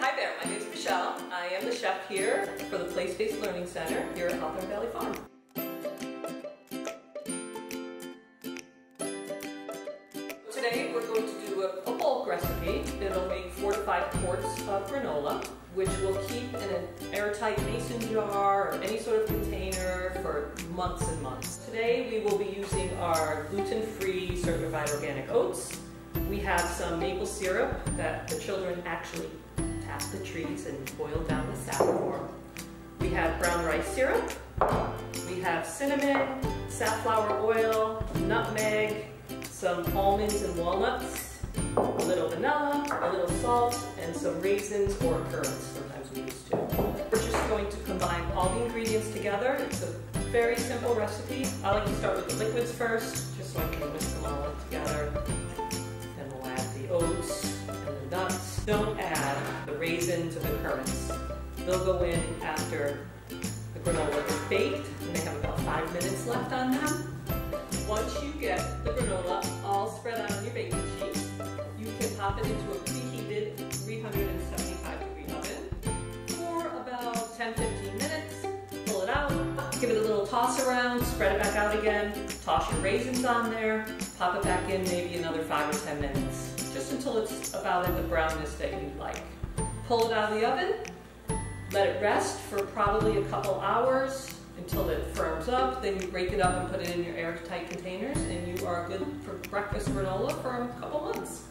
Hi there, my name is Michelle. I am the chef here for the Place-Based Learning Center here at Hawthorne Valley Farm. Today we're going to do a bulk recipe. It'll make 4 to 5 quarts of granola, which we'll keep in an airtight mason jar or any sort of container for months and months. Today we will be using our gluten-free certified organic oats. We have some maple syrup that the children actually tap the trees and boil down the sap for. We have brown rice syrup. We have cinnamon, safflower oil, nutmeg, some almonds and walnuts, a little vanilla, a little salt, and some raisins or currants, sometimes we use too. We're just going to combine all the ingredients together. It's a very simple recipe. I like to start with the liquids first, just so I can whisk them all up together. Then we'll add the oats and the nuts. Don't add the raisins or the currants. They'll go in after the granola is baked, and they have about 5 minutes left on them. Once you get the granola all spread out on your baking sheet, you can pop it into a preheated 375-degree oven for about 10-15 minutes. Pull it out, give it a little toss around, spread it back out again, toss your raisins on there, pop it back in maybe another 5 or 10 minutes, just until it's about at the brownness that you'd like. Pull it out of the oven, let it rest for probably a couple hours, until it firms up. Then you break it up and put it in your airtight containers, and you are good for breakfast granola for a couple months.